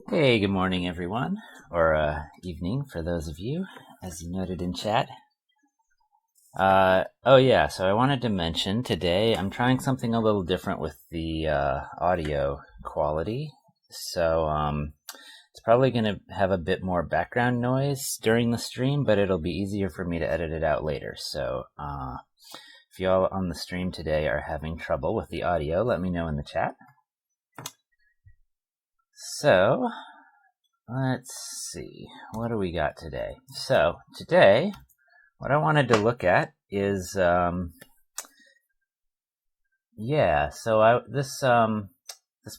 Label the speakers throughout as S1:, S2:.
S1: Hey, good morning, everyone, or evening for those of you, as you noted in chat. Oh yeah, so I wanted to mention today I'm trying something a little different with the audio quality. So it's probably going to have a bit more background noise during the stream, but it'll be easier for me to edit it out later. So if y'all on the stream today are having trouble with the audio, let me know in the chat. So let's see, what do we got today? So today, what I wanted to look at is, this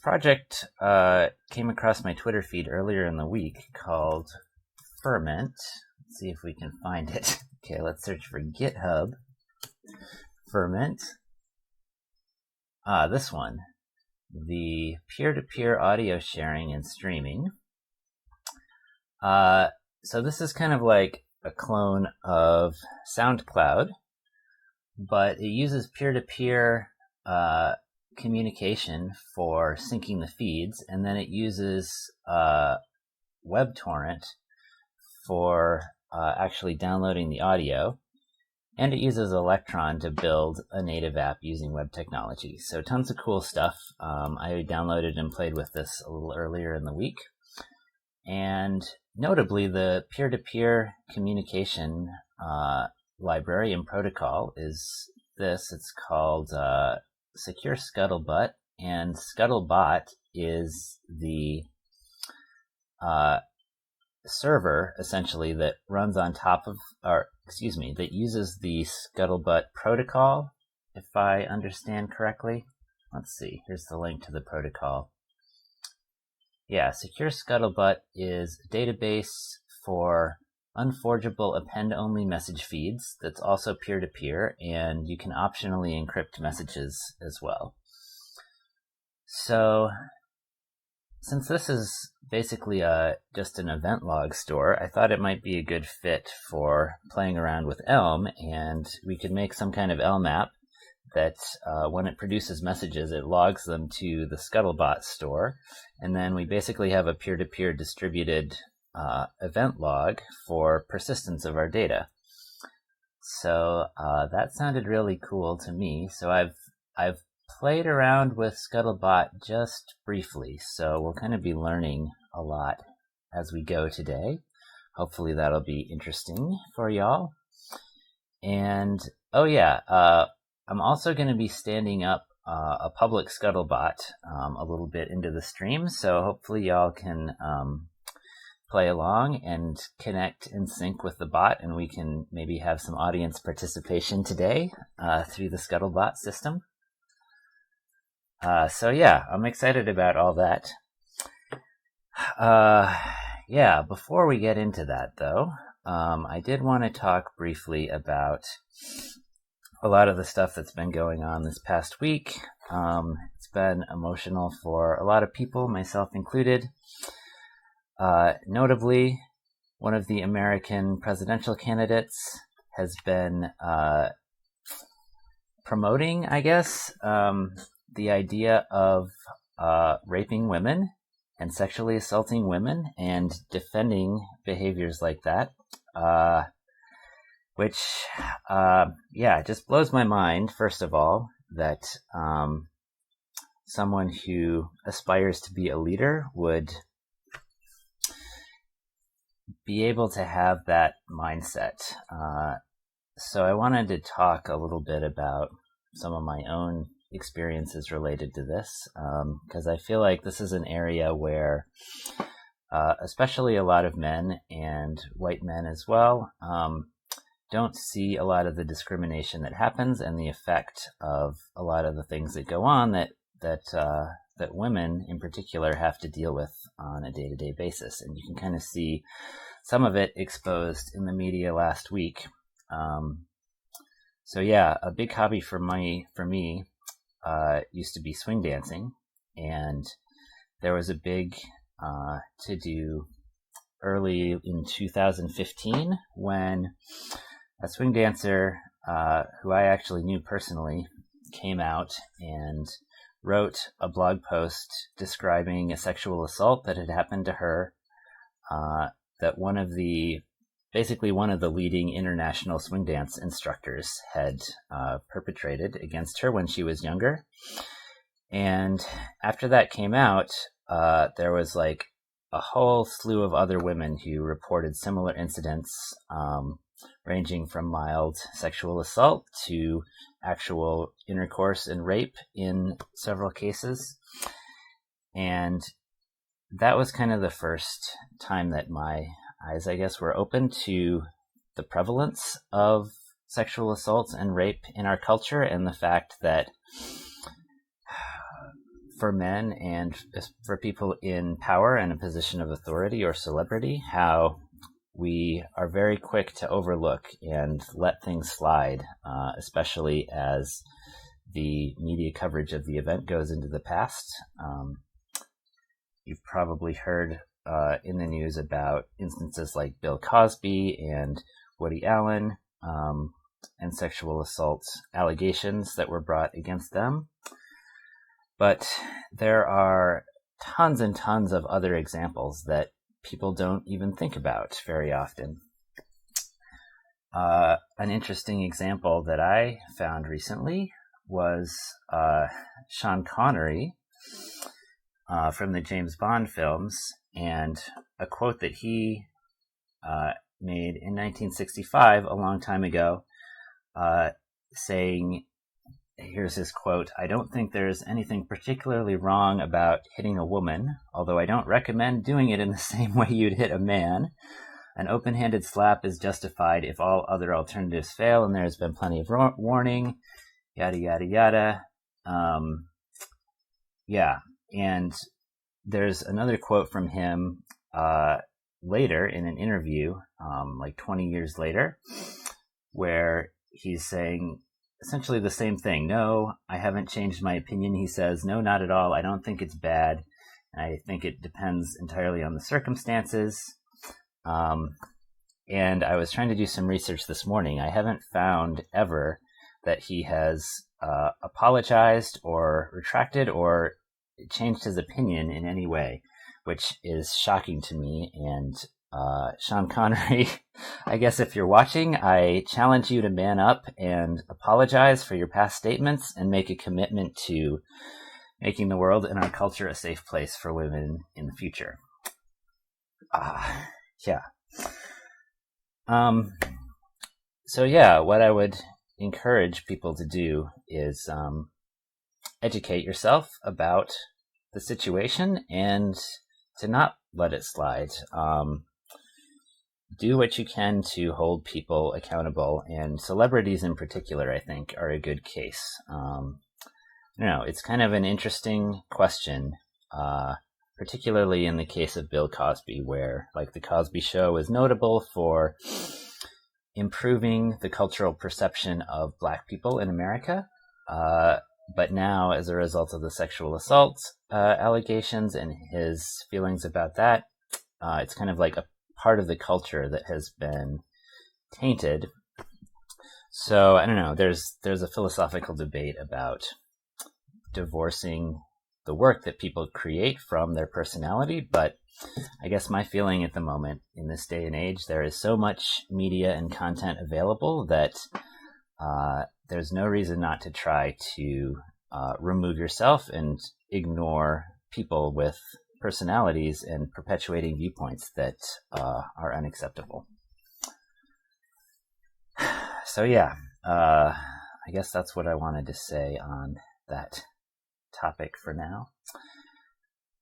S1: project came across my Twitter feed earlier in the week called Ferment. Let's see if we can find it. Okay, let's search for GitHub. Ferment. This one. The peer-to-peer audio sharing and streaming. So this is kind of like a clone of SoundCloud, but it uses peer-to-peer communication for syncing the feeds, and then it uses WebTorrent for actually downloading the audio, and it uses Electron to build a native app using web technology. So tons of cool stuff. I downloaded and played with this a little earlier in the week. And notably, the peer-to-peer communication library and protocol is this. It's called Secure Scuttlebot, and Scuttlebot is the server, essentially, that runs on top of, that uses the Scuttlebot protocol, if I understand correctly. Let's see, here's the link to the protocol. Yeah, Secure Scuttlebot is a database for unforgeable append-only message feeds that's also peer-to-peer, and you can optionally encrypt messages as well. So, since this is basically just an event log store, I thought it might be a good fit for playing around with Elm, and we could make some kind of Elm app that when it produces messages, it logs them to the Scuttlebot store, and then we basically have a peer-to-peer distributed event log for persistence of our data. So that sounded really cool to me. So I've played around with Scuttlebot just briefly, so we'll kind of be learning a lot as we go today. Hopefully that'll be interesting for y'all. And oh yeah, I'm also going to be standing up a public Scuttlebot a little bit into the stream, so hopefully y'all can play along and connect and sync with the bot, and we can maybe have some audience participation today through the Scuttlebot system. So yeah, I'm excited about all that. Yeah, before we get into that though, I did want to talk briefly about a lot of the stuff that's been going on this past week. It's been emotional for a lot of people, myself included. Notably, one of the American presidential candidates has been promoting, I guess, the idea of raping women and sexually assaulting women and defending behaviors like that. Which, it just blows my mind, first of all, that someone who aspires to be a leader would be able to have that mindset. So I wanted to talk a little bit about some of my own experiences related to this, because I feel like this is an area where especially a lot of men and white men as well don't see a lot of the discrimination that happens and the effect of a lot of the things that go on that women in particular have to deal with on a day-to-day basis. And you can kind of see some of it exposed in the media last week. So yeah, a big hobby for me used to be swing dancing, and there was a big to-do early in 2015 when a swing dancer who I actually knew personally came out and wrote a blog post describing a sexual assault that had happened to her, that one of the leading international swing dance instructors had perpetrated against her when she was younger. And after that came out, there was like a whole slew of other women who reported similar incidents, ranging from mild sexual assault to actual intercourse and rape in several cases. And that was kind of the first time that my eyes, I guess, were open to the prevalence of sexual assaults and rape in our culture, and the fact that for men and for people in power and a position of authority or celebrity, how we are very quick to overlook and let things slide, especially as the media coverage of the event goes into the past. You've probably heard in the news about instances like Bill Cosby and Woody Allen, and sexual assault allegations that were brought against them. But there are tons and tons of other examples that people don't even think about very often. An interesting example that I found recently was Sean Connery from the James Bond films, and a quote that he made in 1965, a long time ago, saying, here's his quote, "I don't think there's anything particularly wrong about hitting a woman, although I don't recommend doing it in the same way you'd hit a man. An open-handed slap is justified if all other alternatives fail, and there's been plenty of warning, yada, yada, yada." Yeah, and there's another quote from him later in an interview, like 20 years later, where he's saying essentially the same thing. "No, I haven't changed my opinion," he says. "No, not at all. I don't think it's bad. I think it depends entirely on the circumstances." And I was trying to do some research this morning. I haven't found ever that he has apologized or retracted or changed his opinion in any way, which is shocking to me. And Sean Connery, I guess if you're watching, I challenge you to man up and apologize for your past statements and make a commitment to making the world and our culture a safe place for women in the future. Yeah. So yeah, what I would encourage people to do is educate yourself about the situation and to not let it slide. Do what you can to hold people accountable, and celebrities in particular, I think, are a good case. It's kind of an interesting question, particularly in the case of Bill Cosby, where, like, the Cosby Show is notable for improving the cultural perception of Black people in America. But now, as a result of the sexual assault allegations and his feelings about that, it's kind of like a part of the culture that has been tainted. So I don't know. There's a philosophical debate about divorcing the work that people create from their personality, but I guess my feeling at the moment, in this day and age, there is so much media and content available that there's no reason not to try to remove yourself and ignore people with personalities and perpetuating viewpoints that are unacceptable. So yeah, I guess that's what I wanted to say on that topic for now.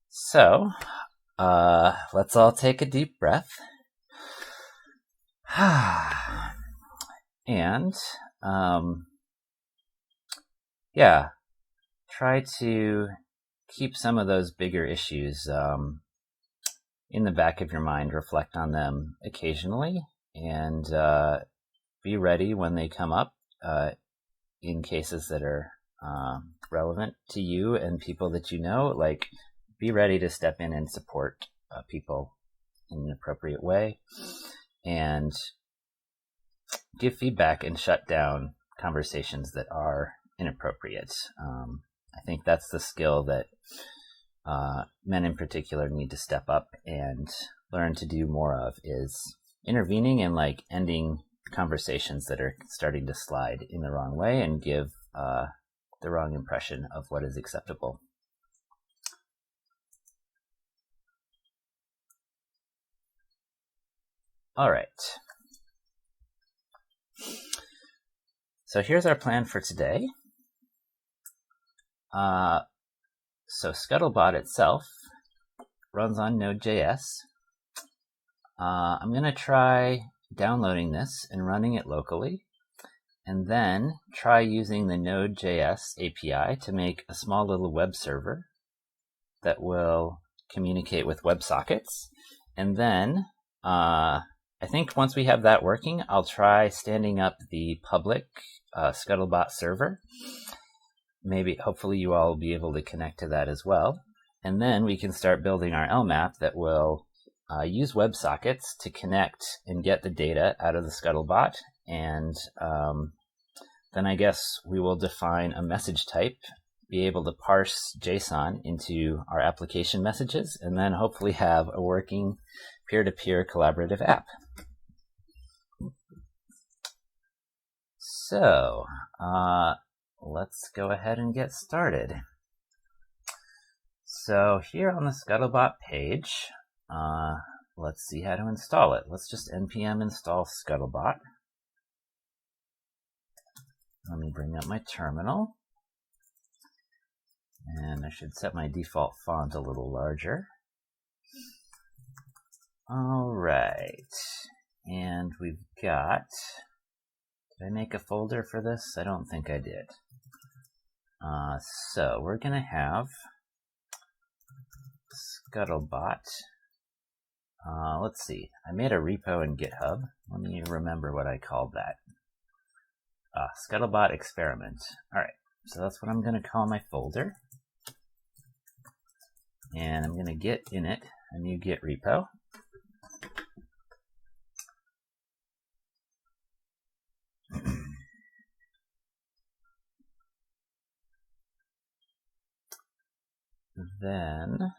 S1: So let's all take a deep breath. And try to keep some of those bigger issues in the back of your mind. Reflect on them occasionally, and be ready when they come up in cases that are relevant to you and people that you know. Like, be ready to step in and support people in an appropriate way, and give feedback and shut down conversations that are inappropriate. I think that's the skill that men in particular need to step up and learn to do more of, is intervening and like ending conversations that are starting to slide in the wrong way and give the wrong impression of what is acceptable. All right. So here's our plan for today. So Scuttlebot itself runs on Node.js. I'm going to try downloading this and running it locally, and then try using the Node.js API to make a small little web server that will communicate with WebSockets. And then I think once we have that working, I'll try standing up the public Scuttlebot server. Maybe, hopefully you all will be able to connect to that as well. And then we can start building our ElmApp that will use WebSockets to connect and get the data out of the Scuttlebot. And then I guess we will define a message type, be able to parse JSON into our application messages, and then hopefully have a working peer-to-peer collaborative app. So, let's go ahead and get started. So here on the Scuttlebot page, let's see how to install it. Let's just npm install Scuttlebot. Let me bring up my terminal. And I should set my default font a little larger. All right. And we've got... Did I make a folder for this? I don't think I did. So we're going to have Scuttlebot. Let's see. I made a repo in GitHub. Let me remember what I called that. Scuttlebot experiment. All right. So that's what I'm going to call my folder. And I'm going to get in it a new Git repo. Then,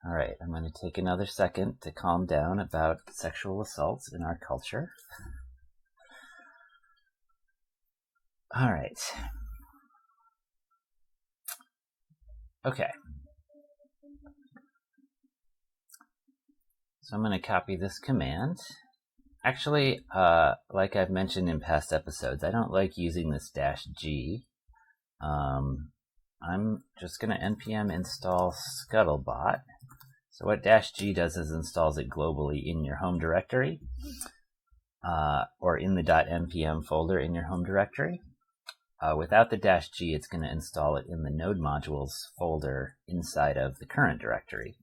S1: all right, I'm going to take another second to calm down about sexual assaults in our culture. All right. Okay. So I'm going to copy this command. Actually, like I've mentioned in past episodes, I don't like using this -g. I'm just going to npm install Scuttlebot. So what -g does is installs it globally in your home directory, or in the .npm folder in your home directory. Without the -g, it's going to install it in the node modules folder inside of the current directory.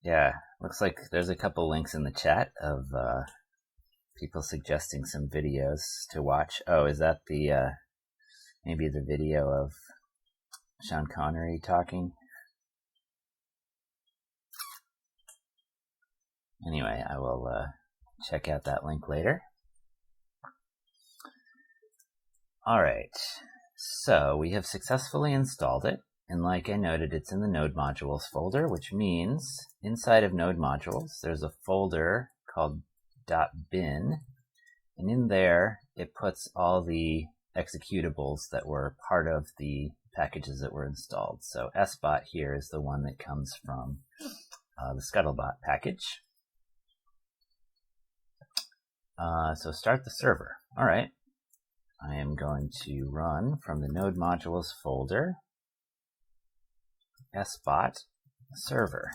S1: Yeah, looks like there's a couple links in the chat of people suggesting some videos to watch. Oh, is that the maybe the video of Sean Connery talking? Anyway, I will check out that link later. All right, so we have successfully installed it. And like I noted, it's in the node modules folder, which means inside of node modules, there's a folder called .bin. And in there, it puts all the executables that were part of the packages that were installed. So sbot here is the one that comes from the Scuttlebot package. So start the server. All right. I am going to run from the node modules folder sbot server.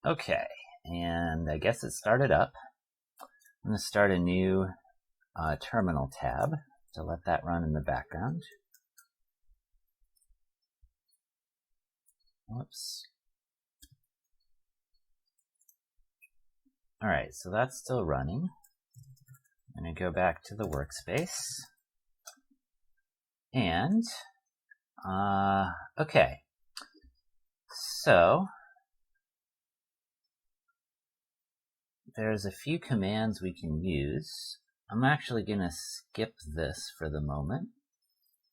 S1: Okay, and I guess it started up. I'm going to start a new terminal tab to let that run in the background. Whoops. All right, so that's still running. I'm going going to go back to the workspace. And, okay. So, there's a few commands we can use. I'm actually going to skip this for the moment.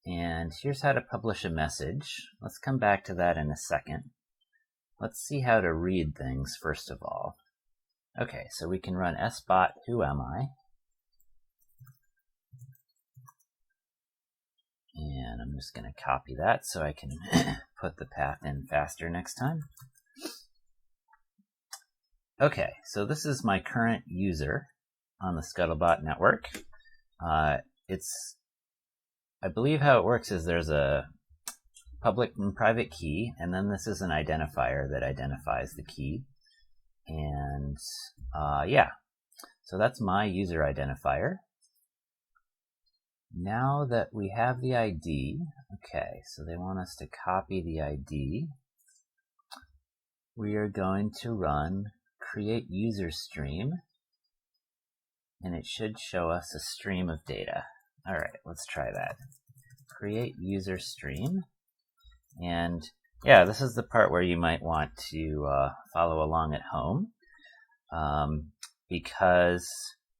S1: And here's how to publish a message. Let's come back to that in a second. Let's see how to read things first of all. Okay, so we can run sbot who am I. And I'm just going to copy that so I can put the path in faster next time. Okay, so this is my current user on the Scuttlebot network. I believe how it works is there's a public and private key, and then this is an identifier that identifies the key. And yeah, so that's my user identifier. Now that we have the ID, okay, so they want us to copy the ID. We are going to run create user stream, and it should show us a stream of data. All right, let's try that. Create user stream, and yeah, this is the part where you might want to follow along at home, because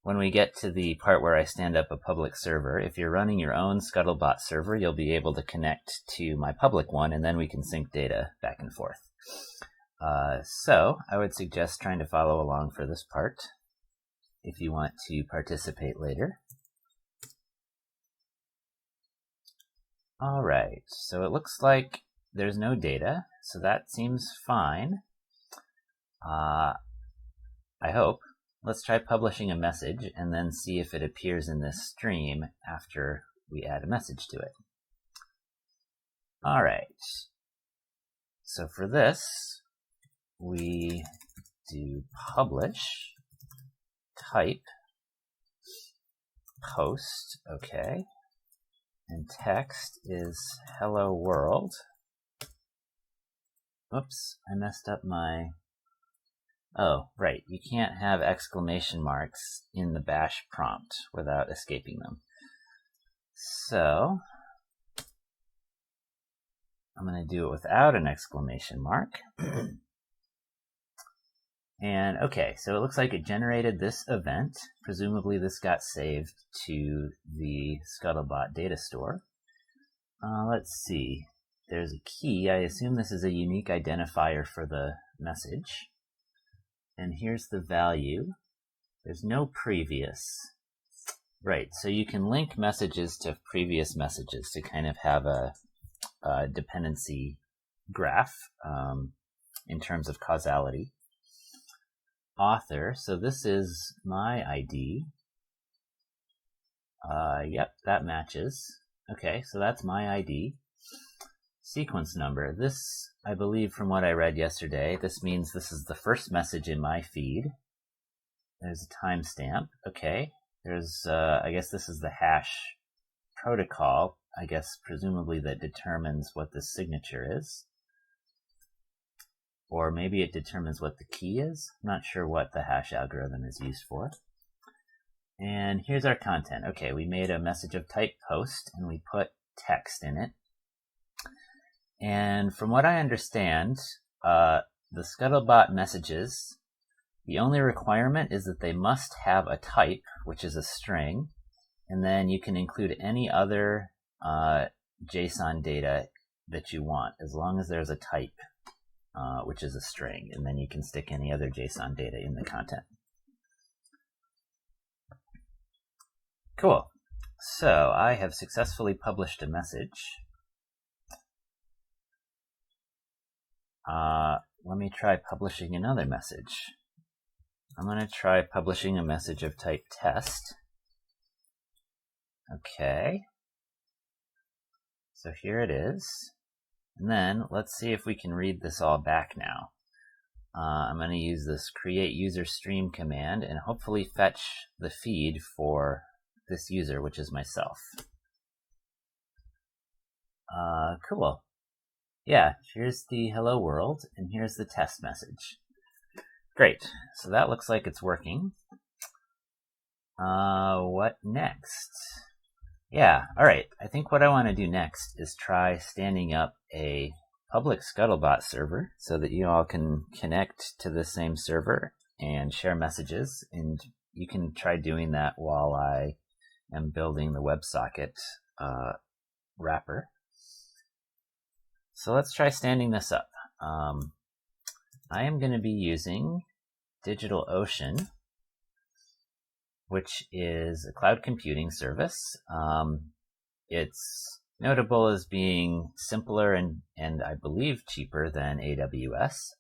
S1: when we get to the part where I stand up a public server, if you're running your own Scuttlebot server, you'll be able to connect to my public one, and then we can sync data back and forth. So I would suggest trying to follow along for this part if you want to participate later. All right, so it looks like there's no data, so that seems fine. I hope. Let's try publishing a message and then see if it appears in this stream after we add a message to it. All right, so for this, we do publish type post, okay, and text is hello world. Oops, I messed up my... Oh, right, you can't have exclamation marks in the bash prompt without escaping them. So, I'm going to do it without an exclamation mark. And okay, so it looks like it generated this event. Presumably this got saved to the Scuttlebot data store. Let's see. There's a key. I assume this is a unique identifier for the message. And here's the value. There's no previous. Right, so you can link messages to previous messages to kind of have a dependency graph in terms of causality. Author, so this is my ID. Yep, that matches. Okay, so that's my ID. Sequence number. This, I believe from what I read yesterday, this means this is the first message in my feed. There's a timestamp. Okay, there's, I guess this is the hash protocol, I guess presumably that determines what the signature is. Or maybe it determines what the key is. I'm not sure what the hash algorithm is used for. And here's our content. Okay, we made a message of type post and we put text in it. And from what I understand, the Scuttlebot messages, the only requirement is that they must have a type, which is a string, and then you can include any other JSON data that you want, as long as there's a type, which is a string, and then you can stick any other JSON data in the content. Cool. So I have successfully published a message. Let me try publishing another message. I'm going to try publishing a message of type test. Okay. So here it is. And then let's see if we can read this all back now. I'm going to use this create user stream command and hopefully fetch the feed for this user, which is myself. Cool. Yeah, here's the hello world, and here's the test message. Great, so that looks like it's working. What next? Yeah, alright. I think what I want to do next is try standing up a public Scuttlebot server so that you all can connect to the same server and share messages, and you can try doing that while I am building the WebSocket wrapper. So let's try standing this up. I am going to be using DigitalOcean, which is a cloud computing service. It's notable as being simpler and I believe cheaper than AWS.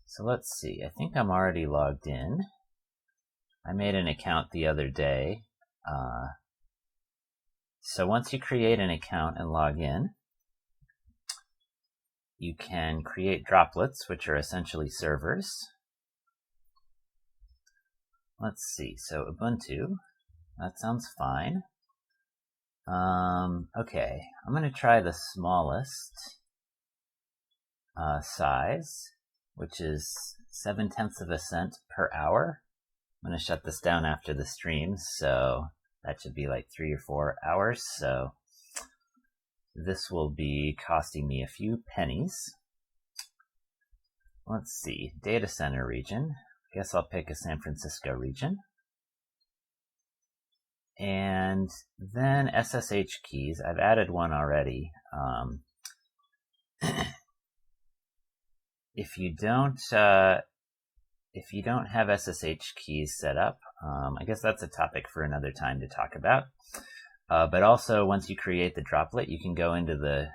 S1: So let's see, I think I'm already logged in. I made an account the other day. So once you create an account and log in, you can create droplets, which are essentially servers. Let's see, so Ubuntu, that sounds fine. Okay, I'm going to try the smallest size, which is 0.7 of a cent per hour. I'm going to shut this down after the stream, so that should be like 3 or 4 hours. So this will be costing me a few pennies. Let's see, data center region. I guess I'll pick a San Francisco region. And then SSH keys. I've added one already. If you don't have SSH keys set up, I guess that's a topic for another time to talk about. But also, once you create the droplet, you can go into the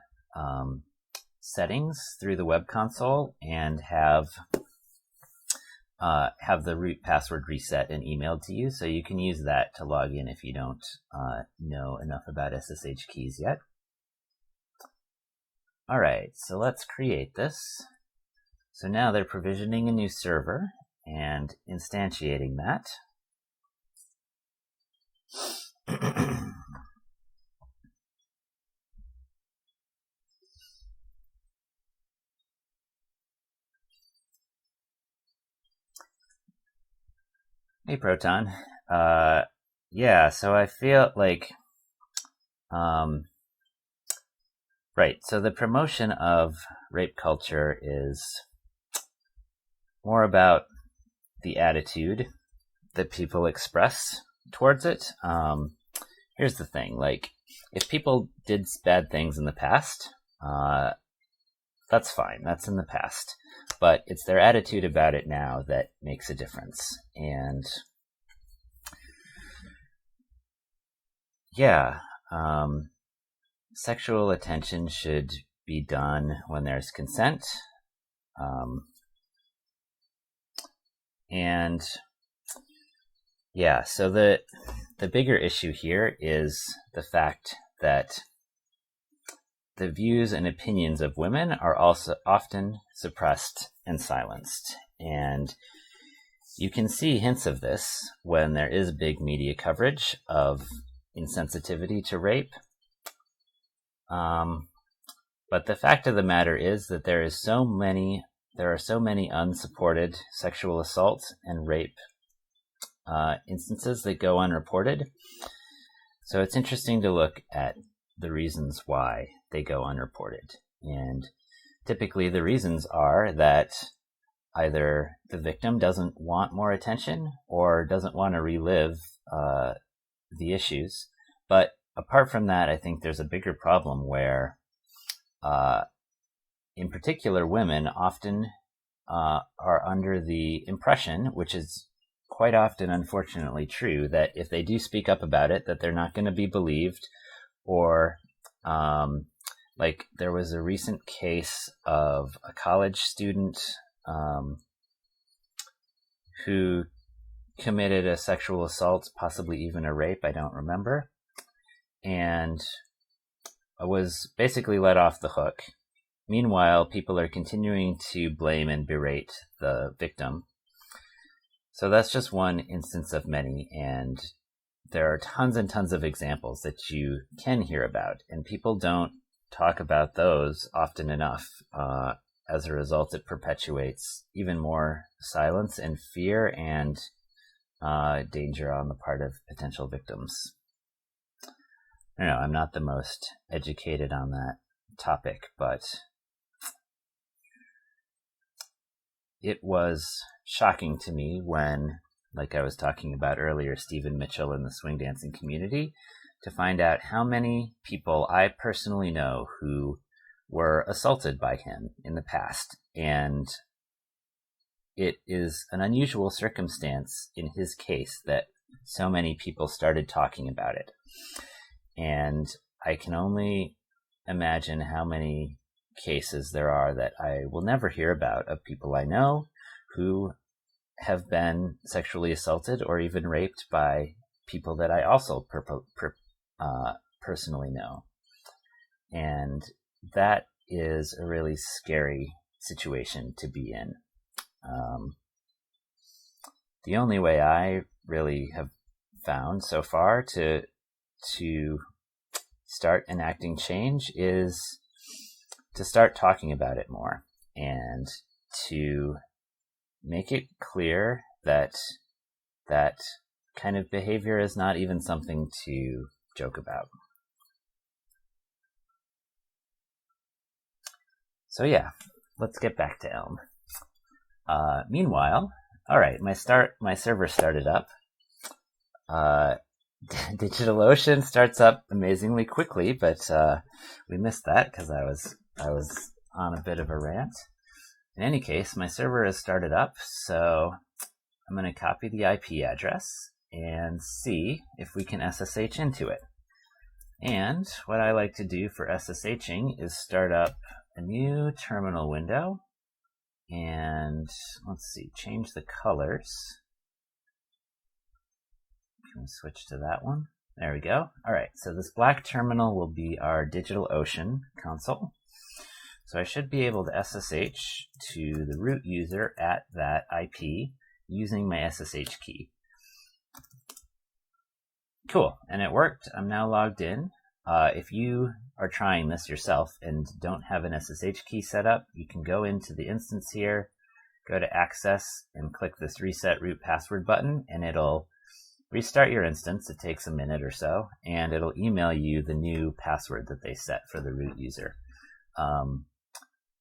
S1: settings through the web console and have the root password reset and emailed to you, so you can use that to log in if you don't know enough about SSH keys yet. Alright, so let's create this. So now they're provisioning a new server and instantiating that. Hey, Proton. Yeah, so I feel like, right, so the promotion of rape culture is more about the attitude that people express towards it. Here's the thing, like, if people did bad things in the past, that's fine, that's in the past. But it's their attitude about it now that makes a difference. And yeah, sexual attention should be done when there's consent. And yeah, so the bigger issue here is the fact that the views and opinions of women are also often suppressed and silenced. And you can see hints of this when there is big media coverage of insensitivity to rape. But the fact of the matter is that there are so many unsupported sexual assault and rape instances that go unreported. So it's interesting to look at the reasons why they go unreported. And typically the reasons are that either the victim doesn't want more attention or doesn't want to relive the issues. But apart from that, I think there's a bigger problem where, in particular, women often are under the impression, which is quite often unfortunately true, that if they do speak up about it, that they're not going to be believed. Or like there was a recent case of a college student who committed a sexual assault, possibly even a rape, I don't remember, and was basically let off the hook. Meanwhile, people are continuing to blame and berate the victim. So that's just one instance of many, and there are tons and tons of examples that you can hear about, and people don't talk about those often enough. As a result, it perpetuates even more silence and fear and danger on the part of potential victims. I don't know, I'm not the most educated on that topic, but it was shocking to me when, like I was talking about earlier, Stephen Mitchell in the swing dancing community, to find out how many people I personally know who were assaulted by him in the past. And it is an unusual circumstance in his case that so many people started talking about it. And I can only imagine how many cases there are that I will never hear about of people I know who have been sexually assaulted or even raped by people that I also personally know. And that is a really scary situation to be in. The only way I really have found so far to start enacting change is to start talking about it more and to make it clear that that kind of behavior is not even something to joke about. So yeah, let's get back to Elm. Meanwhile, all right, my server started up. DigitalOcean starts up amazingly quickly, but we missed that because I was on a bit of a rant. In any case, my server has started up, so I'm going to copy the IP address and see if we can SSH into it. And what I like to do for SSHing is start up a new terminal window, and let's see, change the colors. Can we switch to that one? There we go. All right, so this black terminal will be our DigitalOcean console. So I should be able to SSH to the root user at that IP using my SSH key. Cool, and it worked. I'm now logged in. If you are trying this yourself and don't have an SSH key set up, you can go into the instance here, go to Access, and click this Reset Root Password button, and it'll restart your instance. It takes a minute or so, and it'll email you the new password that they set for the root user.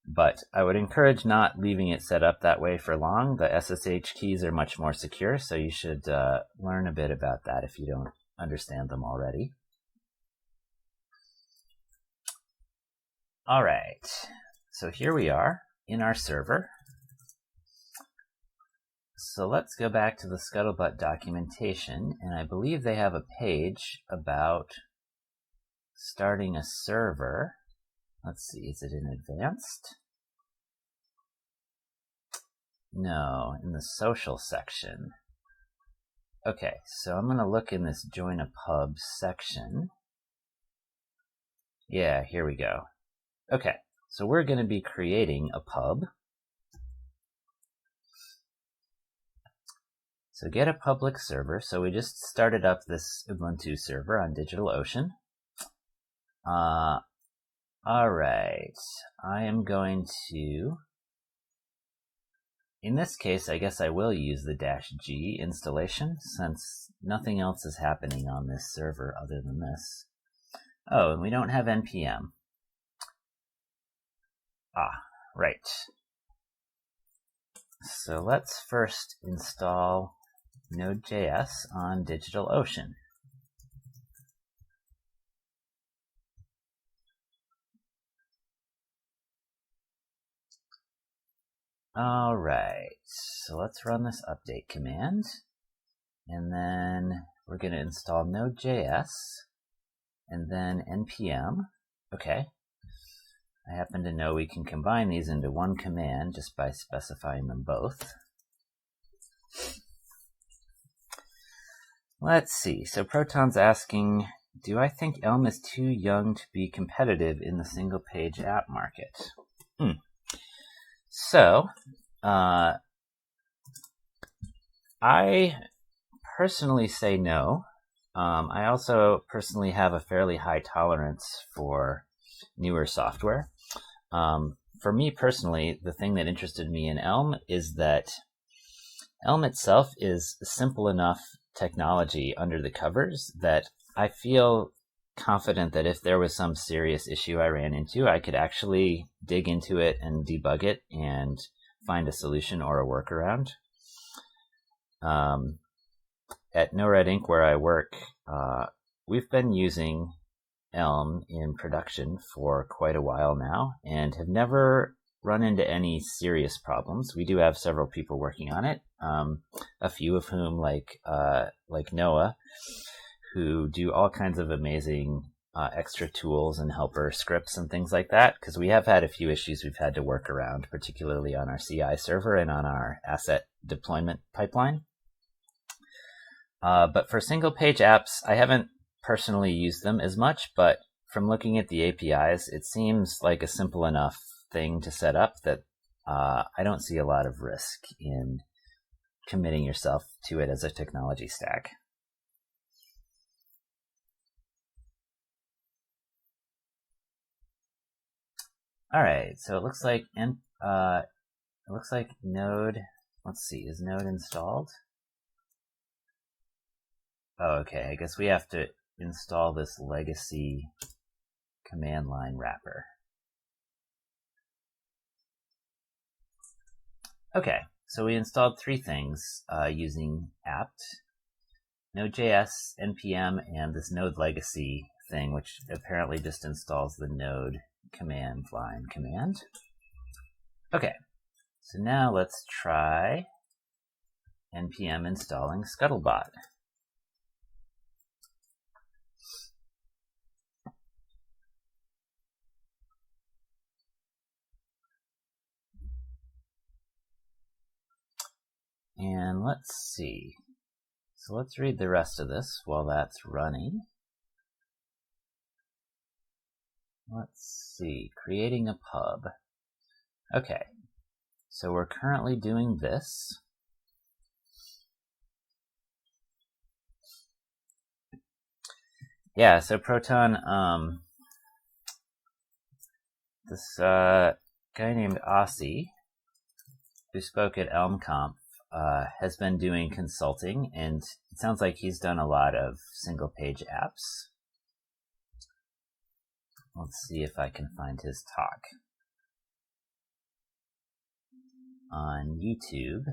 S1: But I would encourage not leaving it set up that way for long. The SSH keys are much more secure, so you should learn a bit about that if you don't understand them already. All right, so here we are in our server. So let's go back to the Scuttlebot documentation, and I believe they have a page about starting a server. Let's see, is it in advanced? No, in the social section. Okay, so I'm going to look in this join a pub section. Yeah, here we go. Okay, so we're going to be creating a pub. So get a public server. So we just started up this Ubuntu server on DigitalOcean. All right, I am going to, in this case, I guess I will use the -G installation since nothing else is happening on this server other than this. Oh, and we don't have npm. Right. So let's first install Node.js on DigitalOcean. All right, so let's run this update command, and then we're going to install Node.js, and then npm. Okay. I happen to know we can combine these into one command just by specifying them both. Let's see. So Proton's asking, do I think Elm is too young to be competitive in the single-page app market? So, I personally say no. I also personally have a fairly high tolerance for newer software. For me personally, the thing that interested me in Elm is that Elm itself is simple enough technology under the covers that I feel confident that if there was some serious issue I ran into, I could actually dig into it and debug it and find a solution or a workaround. At No Red Ink, where I work, we've been using Elm in production for quite a while now and have never run into any serious problems. We do have several people working on it, a few of whom, like Noah, who do all kinds of amazing extra tools and helper scripts and things like that, because we have had a few issues we've had to work around, particularly on our CI server and on our asset deployment pipeline. But for single-page apps, I haven't personally used them as much, but from looking at the APIs, it seems like a simple enough thing to set up that I don't see a lot of risk in committing yourself to it as a technology stack. All right, so it looks like Node. Let's see, is Node installed? Oh, okay. I guess we have to install this legacy command line wrapper. Okay, so we installed three things using apt, Node.js, npm, and this Node legacy thing, which apparently just installs the Node command line command. Okay, so now let's try npm installing Scuttlebot. And let's see. So let's read the rest of this while that's running. Let's see, creating a pub. Okay, so we're currently doing this. Yeah, so Proton, this guy named Aussie, who spoke at ElmConf, has been doing consulting, and it sounds like he's done a lot of single-page apps. Let's see if I can find his talk on YouTube.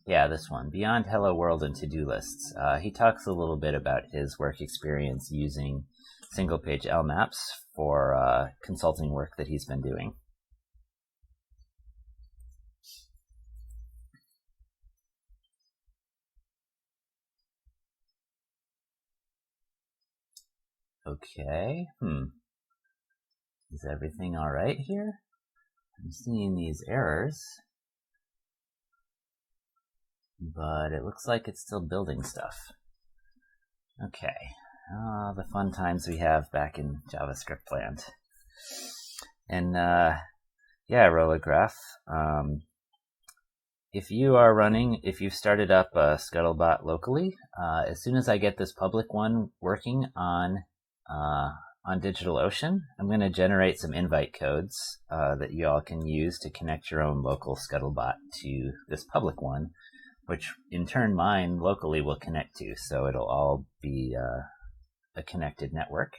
S1: Yeah, this one, Beyond Hello World and To-Do Lists. He talks a little bit about his work experience using single-page Elm apps for consulting work that he's been doing. Okay, Is everything all right here? I'm seeing these errors, but it looks like it's still building stuff. Okay, the fun times we have back in JavaScript land. And yeah, Rolograph, if you've started up a Scuttlebot locally, as soon as I get this public one working on DigitalOcean, I'm going to generate some invite codes that you all can use to connect your own local Scuttlebot to this public one, which in turn mine locally will connect to, so it'll all be a connected network.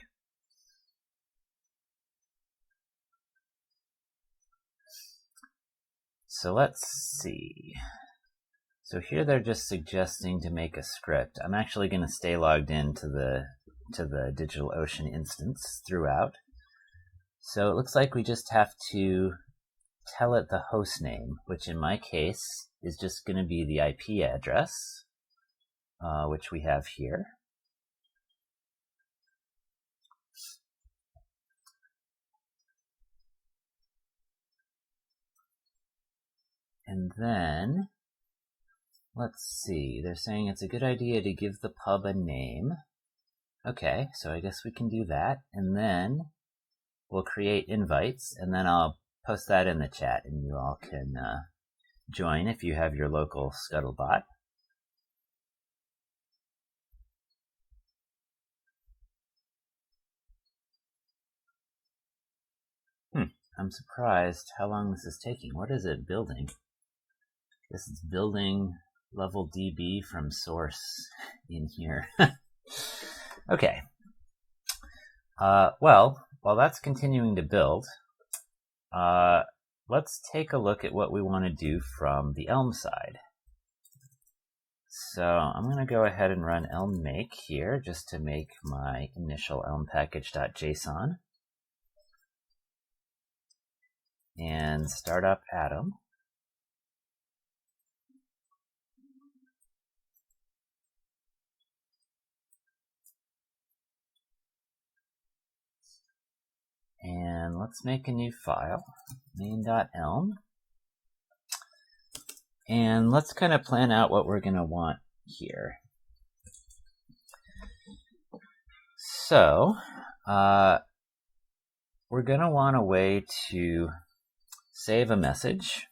S1: So let's see. So here they're just suggesting to make a script. I'm actually going to stay logged in to the DigitalOcean instance throughout. So it looks like we just have to tell it the host name, which in my case is just going to be the IP address, which we have here. And then, let's see, they're saying it's a good idea to give the pub a name. Okay, so I guess we can do that, and then we'll create invites, and then I'll post that in the chat, and you all can join if you have your local Scuttlebot. I'm surprised how long this is taking. What is it building? This is building level DB from source in here. Okay. Well, while that's continuing to build, let's take a look at what we want to do from the Elm side. So I'm going to go ahead and run elm make here just to make my initial elm package.json and start up Atom. And let's make a new file, main.elm. And let's kind of plan out what we're going to want here. So, we're going to want a way to save a message.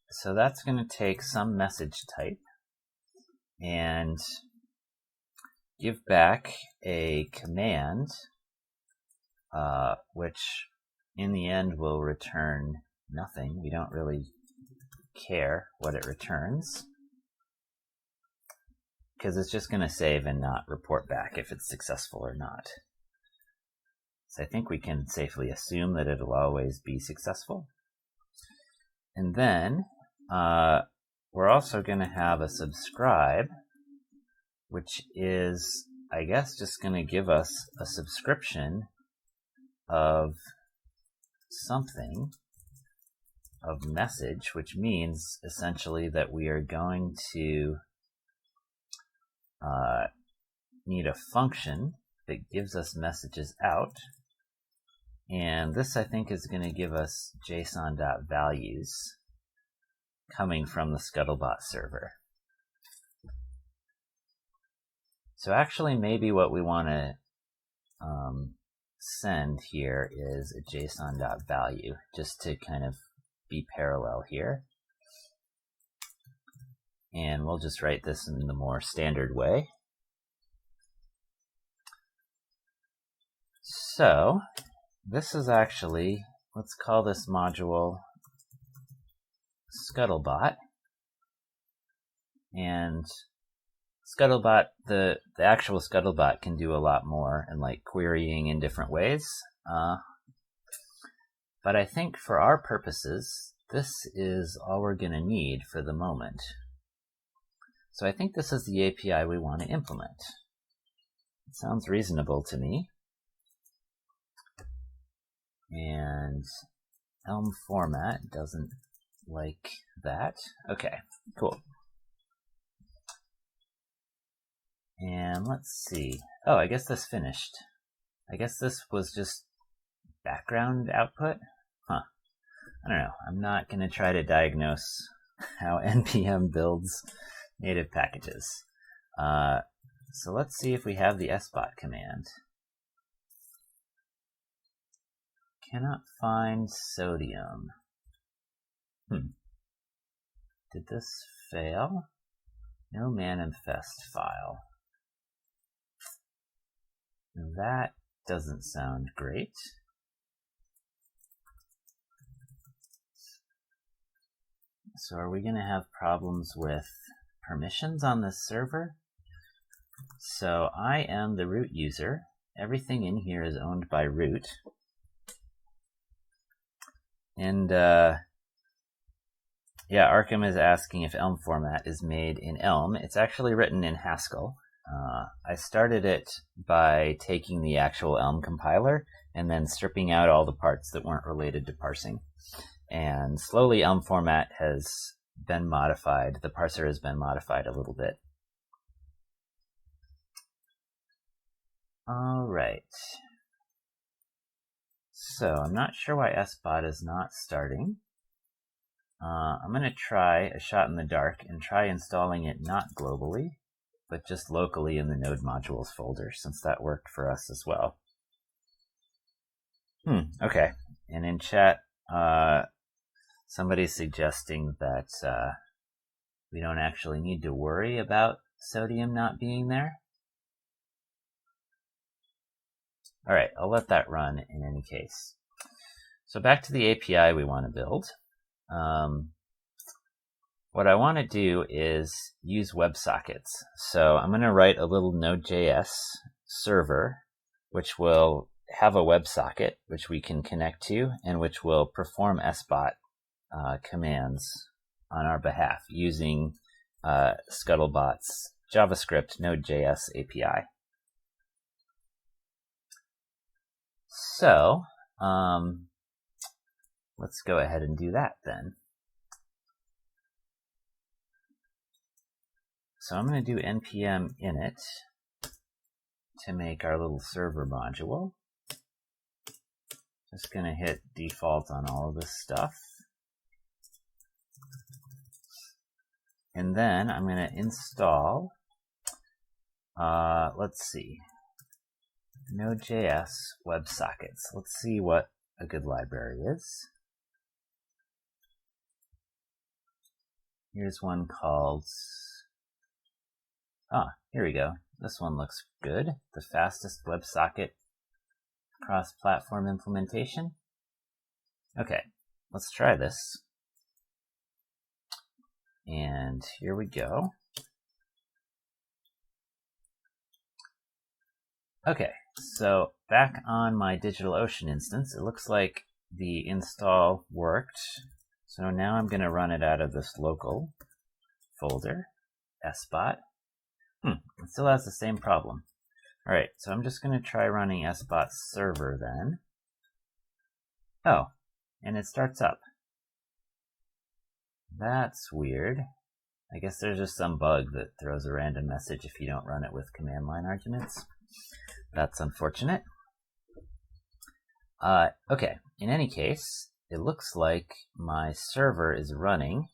S1: So that's going to take some message type and give back a command, which in the end will return nothing. We don't really care what it returns, because it's just going to save and not report back if it's successful or not. So I think we can safely assume that it'll always be successful. And then we're also going to have a subscribe, which is, I guess, just going to give us a subscription of something, of message, which means essentially that we are going to need a function that gives us messages out. And this, I think, is going to give us JSON.values coming from the Scuttlebot server. So actually, maybe what we want to send here is a JSON.value, just to kind of be parallel here. And we'll just write this in the more standard way. So this is actually, let's call this module Scuttlebot. And Scuttlebot, the actual Scuttlebot can do a lot more and like querying in different ways. But I think for our purposes, this is all we're going to need for the moment. So I think this is the API we want to implement. It sounds reasonable to me. And Elm format doesn't like that. Okay, cool. And let's see. Oh, I guess this finished. I guess this was just background output? Huh. I don't know. I'm not going to try to diagnose how NPM builds native packages. So let's see if we have the sbot command. Cannot find sodium. Did this fail? No manifest file. That doesn't sound great. So are we going to have problems with permissions on this server? So I am the root user. Everything in here is owned by root. And yeah, Arkham is asking if Elm format is made in Elm. It's actually written in Haskell. I started it by taking the actual Elm compiler and then stripping out all the parts that weren't related to parsing. And slowly Elm format has been modified. The parser has been modified a little bit. All right. So I'm not sure why sbot is not starting. I'm going to try a shot in the dark and try installing it not globally, but just locally in the node modules folder, since that worked for us as well. Okay. And in chat, somebody's suggesting that we don't actually need to worry about sodium not being there. All right, I'll let that run in any case. So back to the API we want to build. What I want to do is use WebSockets. So I'm going to write a little Node.js server, which will have a WebSocket, which we can connect to, and which will perform SBot commands on our behalf using Scuttlebot's JavaScript Node.js API. So let's go ahead and do that then. So I'm going to do npm init to make our little server module. Just going to hit default on all of this stuff. And then I'm going to install, let's see, Node.js WebSockets. Let's see what a good library is. Here's one called, here we go. This one looks good. The fastest WebSocket cross-platform implementation. Okay, let's try this. And here we go. Okay, so back on my DigitalOcean instance, it looks like the install worked. So now I'm going to run it out of this local folder, SBot. It still has the same problem. All right, so I'm just going to try running SBot server then. Oh, and it starts up. That's weird. I guess there's just some bug that throws a random message if you don't run it with command line arguments. That's unfortunate. Okay, in any case, it looks like my server is running.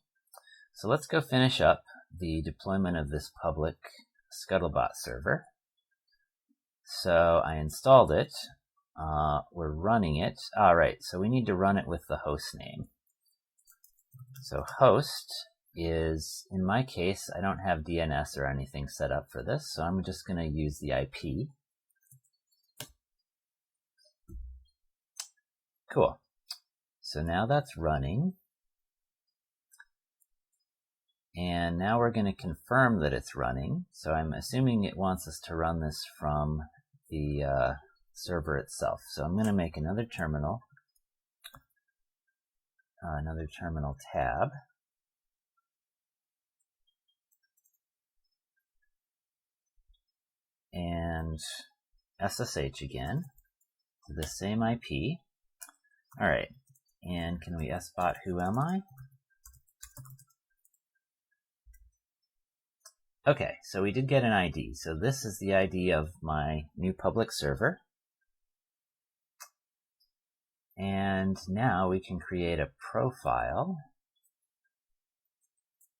S1: So let's go finish up the deployment of this public Scuttlebot server. So I installed it. We're running it. All right, so we need to run it with the host name. So host is, in my case, I don't have DNS or anything set up for this, so I'm just going to use the IP. Cool. So now that's running. And now we're going to confirm that it's running. So I'm assuming it wants us to run this from the server itself. So I'm going to make another terminal tab. And SSH again to the same IP. All right. And can we SBot who am I? Okay, so we did get an ID. So this is the ID of my new public server. And now we can create a profile.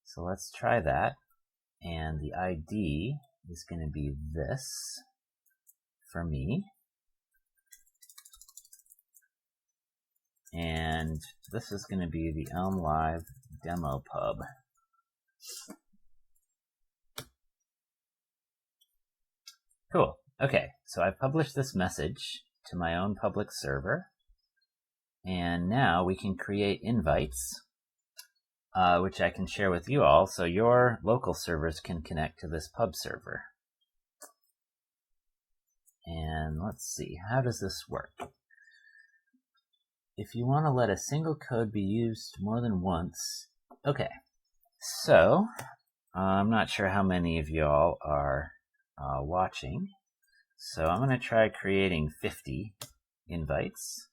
S1: So let's try that. And the ID is going to be this for me. And this is going to be the ElmLive demo pub. Cool. Okay, so I published this message to my own public server. And now we can create invites, which I can share with you all, so your local servers can connect to this pub server. And let's see, how does this work? If you want to let a single code be used more than once, okay. So, I'm not sure how many of y'all are watching. So I'm going to try creating 50 invites.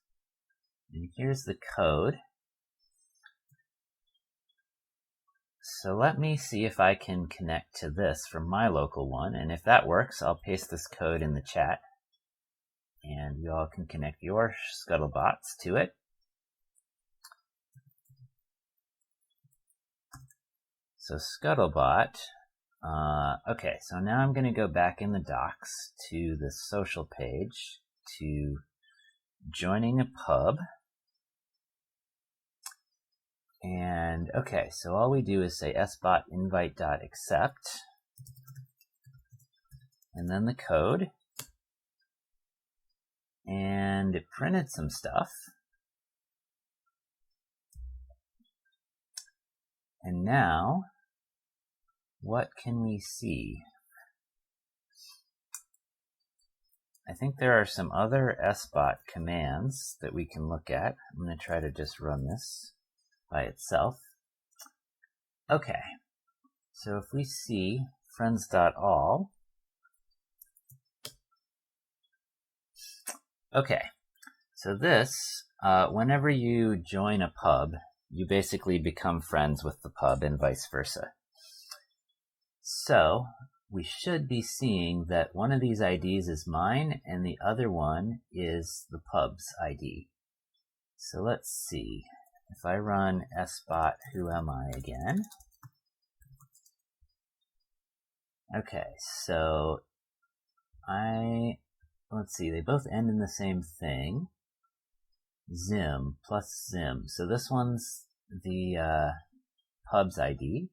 S1: And here's the code. So let me see if I can connect to this from my local one. And if that works, I'll paste this code in the chat. And you all can connect your Scuttlebots to it. So Scuttlebot. Okay, so now I'm going to go back in the docs to the social page to joining a pub. And okay, so all we do is say sbot invite.accept, and then the code. and it printed some stuff. And now, what can we see? I think there are some other SBot commands that we can look at. I'm going to try to just run this by itself. Okay, so if we see friends.all, okay, so this, whenever you join a pub, you basically become friends with the pub and vice versa. So we should be seeing that one of these IDs is mine and the other one is the pub's ID. So let's see. If I run sbot who am I again. Okay, so let's see, they both end in the same thing. Zim plus Zim. So this one's the pub's ID.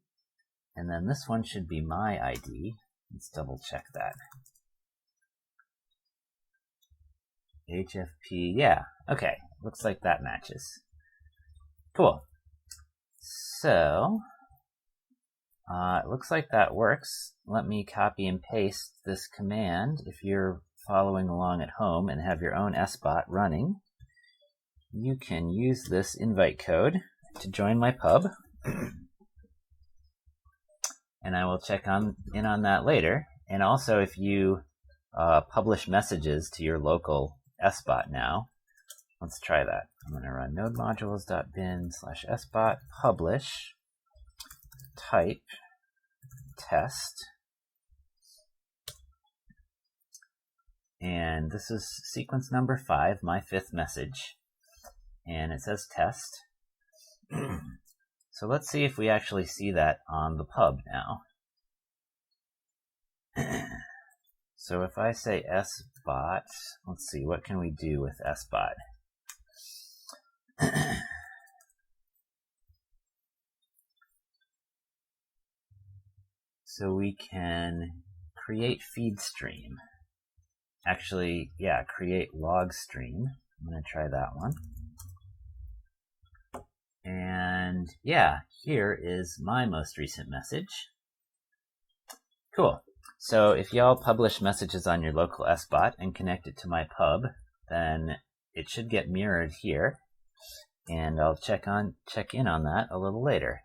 S1: And then this one should be my ID. Let's double check that. HFP, yeah, okay, looks like that matches. Cool. So, it looks like that works. Let me copy and paste this command. If you're following along at home and have your own SBot running, you can use this invite code to join my pub. And I will check in on that later. And also, if you publish messages to your local SBot now, let's try that. I'm going to run nodemodules.bin/sbot publish type test. And this is sequence number 5, my 5th message. And it says test. So let's see if we actually see that on the pub now. So if I say sbot, let's see, what can we do with sbot? So we can create feed stream. Actually, yeah, create log stream. I'm going to try that one. And yeah, here is my most recent message. Cool. So if y'all publish messages on your local SBot and connect it to my pub, then it should get mirrored here. And I'll check in on that a little later.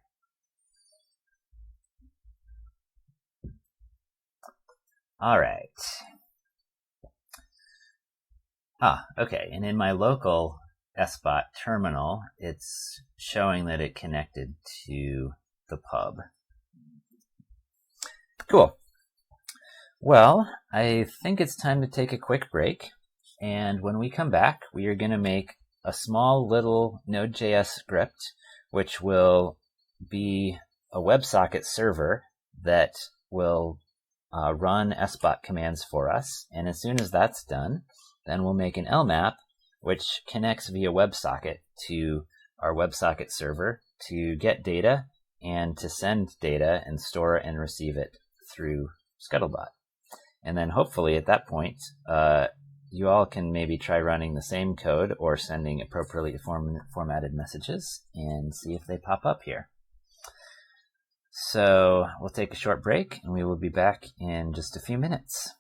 S1: All right. Okay. And in my local SBot terminal, it's showing that it connected to the pub. Cool. Well, I think it's time to take a quick break. And when we come back, we are going to make a small little Node.js script, which will be a WebSocket server that will run SBot commands for us. And as soon as that's done, then we'll make an LMAP which connects via WebSocket to our WebSocket server to get data and to send data and store and receive it through Scuttlebot. And then hopefully at that point, you all can maybe try running the same code or sending appropriately formatted messages and see if they pop up here. So we'll take a short break and we will be back in just a few minutes.